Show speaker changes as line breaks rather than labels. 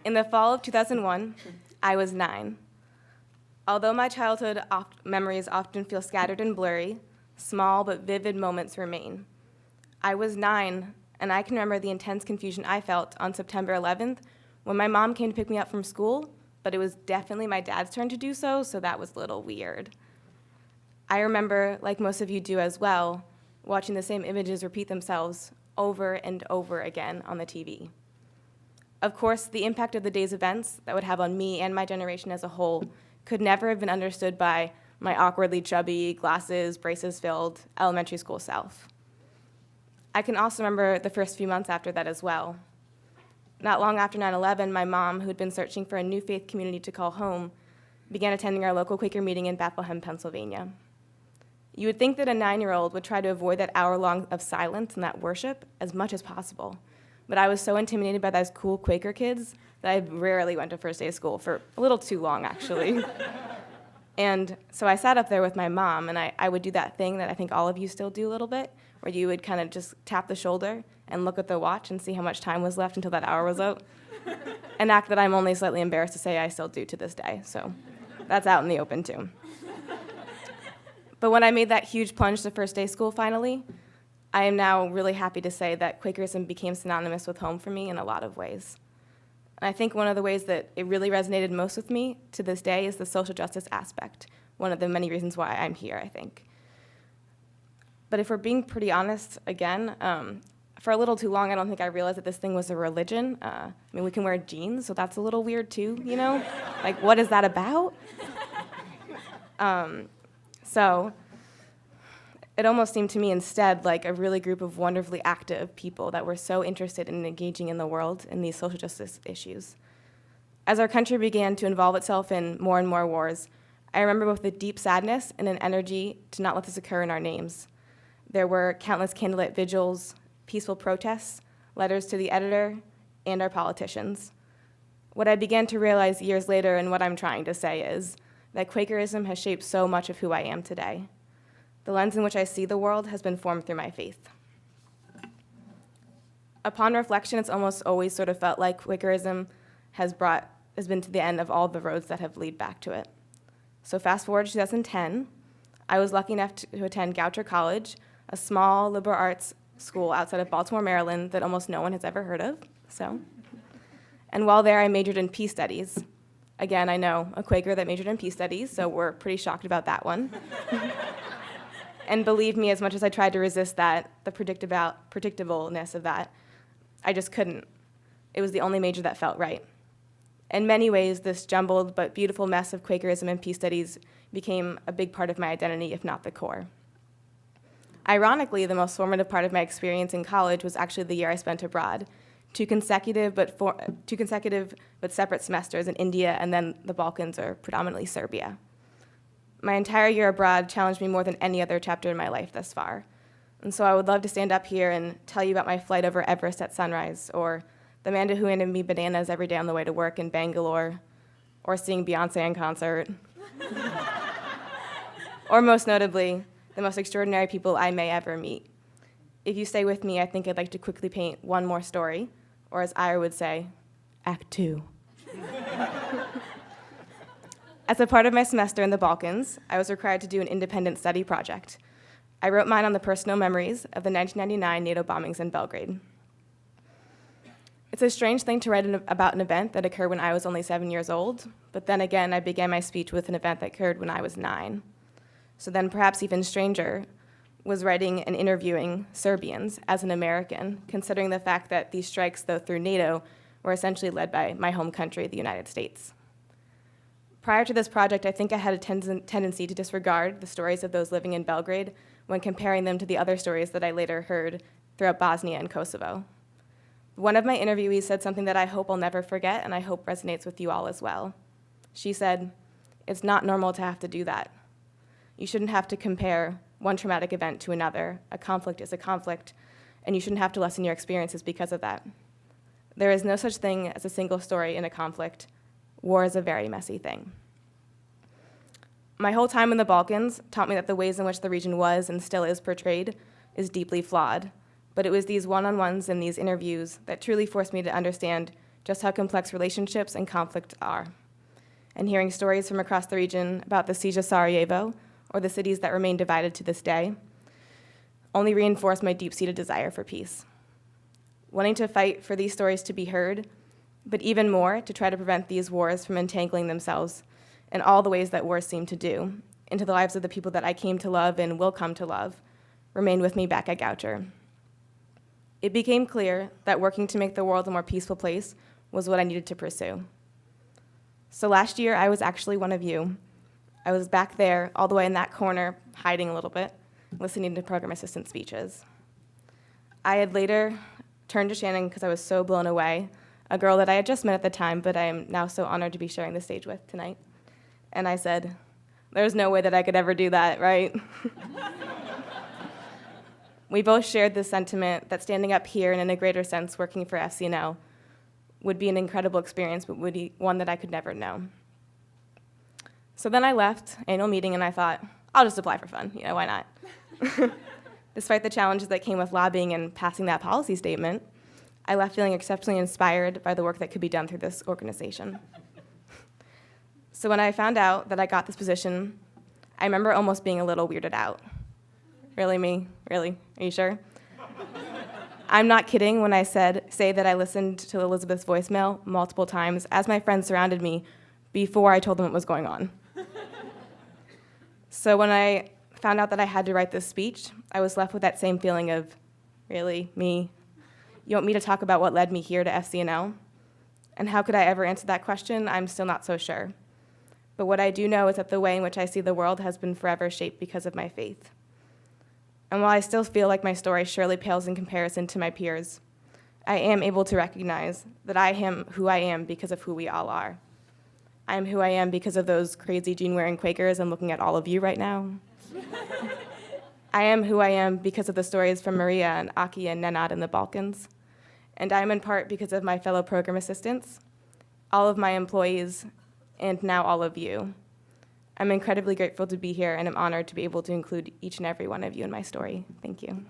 In the fall of 2001, I was 9. Although my childhood memories often feel scattered and blurry, small but vivid moments remain. I was 9, and I can remember the intense confusion I felt on September 11th when my mom came to pick me up from school, but it was definitely my dad's turn to do so, so that was a little weird. I remember, like most of you do as well, watching the same images repeat themselves over and over again on the TV. Of course, the impact of the day's events that would have on me and my generation as a whole could never have been understood by my awkwardly chubby, glasses, braces-filled elementary school self. I can also remember the first few months after that as well. Not long after 9/11, my mom, who'd been searching for a new faith community to call home, began attending our local Quaker meeting in Bethlehem, Pennsylvania. You would think that a 9-year-old would try to avoid that hour-long of silence and that worship as much as possible. But I was so intimidated by those cool Quaker kids that I rarely went to first day of school for a little too long, actually. And so I sat up there with my mom, and I would do that thing that I think all of you still do a little bit, where you would kind of just tap the shoulder and look at the watch and see how much time was left until that hour was out, and act that I'm only slightly embarrassed to say I still do to this day. So that's out in the open, too. But when I made that huge plunge to first day school finally, I am now really happy to say that Quakerism became synonymous with home for me in a lot of ways. And I think one of the ways that it really resonated most with me to this day is the social justice aspect, one of the many reasons why I'm here, I think. But if we're being pretty honest, again, for a little too long, I don't think I realized that this thing was a religion. I mean, we can wear jeans, so that's a little weird too, you know? Like, what is that about? So it almost seemed to me instead like a really group of wonderfully active people that were so interested in engaging in the world in these social justice issues. As our country began to involve itself in more and more wars, I remember both a deep sadness and an energy to not let this occur in our names. There were countless candlelit vigils, peaceful protests, letters to the editor, and our politicians. What I began to realize years later, and what I'm trying to say, is that Quakerism has shaped so much of who I am today. The lens in which I see the world has been formed through my faith. Upon reflection, it's almost always sort of felt like Quakerism has been to the end of all the roads that have led back to it. So fast forward to 2010, I was lucky enough to attend Goucher College, a small liberal arts school outside of Baltimore, Maryland, that almost no one has ever heard of. And while there, I majored in peace studies. Again, I know a Quaker that majored in peace studies, so we're pretty shocked about that one. And believe me, as much as I tried to resist that, the predictableness of that, I just couldn't. It was the only major that felt right. In many ways, this jumbled but beautiful mess of Quakerism and peace studies became a big part of my identity, if not the core. Ironically, the most formative part of my experience in college was actually the year I spent abroad, two consecutive but separate semesters in India and then the Balkans, or predominantly Serbia. My entire year abroad challenged me more than any other chapter in my life thus far. And so I would love to stand up here and tell you about my flight over Everest at sunrise, or the man who handed me bananas every day on the way to work in Bangalore, or seeing Beyonce in concert, or most notably, the most extraordinary people I may ever meet. If you stay with me, I think I'd like to quickly paint one more story, or as Ira would say, Act 2. As a part of my semester in the Balkans, I was required to do an independent study project. I wrote mine on the personal memories of the 1999 NATO bombings in Belgrade. It's a strange thing to write about an event that occurred when I was only 7 years old, but then again, I began my speech with an event that occurred when I was 9. So then perhaps even stranger was writing and interviewing Serbians as an American, considering the fact that these strikes, though through NATO, were essentially led by my home country, the United States. Prior to this project, I think I had a tendency to disregard the stories of those living in Belgrade when comparing them to the other stories that I later heard throughout Bosnia and Kosovo. One of my interviewees said something that I hope I'll never forget, and I hope resonates with you all as well. She said, "It's not normal to have to do that. You shouldn't have to compare one traumatic event to another. A conflict is a conflict, and you shouldn't have to lessen your experiences because of that. There is no such thing as a single story in a conflict. War is a very messy thing." My whole time in the Balkans taught me that the ways in which the region was and still is portrayed is deeply flawed, but it was these one-on-ones and these interviews that truly forced me to understand just how complex relationships and conflict are. And hearing stories from across the region about the siege of Sarajevo, or the cities that remain divided to this day, only reinforced my deep-seated desire for peace. Wanting to fight for these stories to be heard, but even more to try to prevent these wars from entangling themselves in all the ways that wars seem to do into the lives of the people that I came to love and will come to love, remained with me back at Goucher. It became clear that working to make the world a more peaceful place was what I needed to pursue. So last year, I was actually one of you. I was back there, all the way in that corner, hiding a little bit, listening to program assistant speeches. I had later turned to Shannon because I was so blown away, a girl that I had just met at the time, but I am now so honored to be sharing the stage with tonight. And I said, "There's no way that I could ever do that, right?" We both shared this sentiment that standing up here and in a greater sense working for FCNL would be an incredible experience, but would be one that I could never know. So then I left annual meeting and I thought, I'll just apply for fun, why not? Despite the challenges that came with lobbying and passing that policy statement, I left feeling exceptionally inspired by the work that could be done through this organization. So when I found out that I got this position, I remember almost being a little weirded out. Really, me? Really? Are you sure? I'm not kidding when I say that I listened to Elizabeth's voicemail multiple times as my friends surrounded me before I told them what was going on. So when I found out that I had to write this speech, I was left with that same feeling of, really, me? You want me to talk about what led me here to FCNL? And how could I ever answer that question? I'm still not so sure. But what I do know is that the way in which I see the world has been forever shaped because of my faith. And while I still feel like my story surely pales in comparison to my peers, I am able to recognize that I am who I am because of who we all are. I am who I am because of those crazy jean-wearing Quakers. I'm looking at all of you right now. I am who I am because of the stories from Maria and Aki and Nenad in the Balkans. And I am in part because of my fellow program assistants, all of my employees, and now all of you. I'm incredibly grateful to be here, and I'm honored to be able to include each and every one of you in my story. Thank you.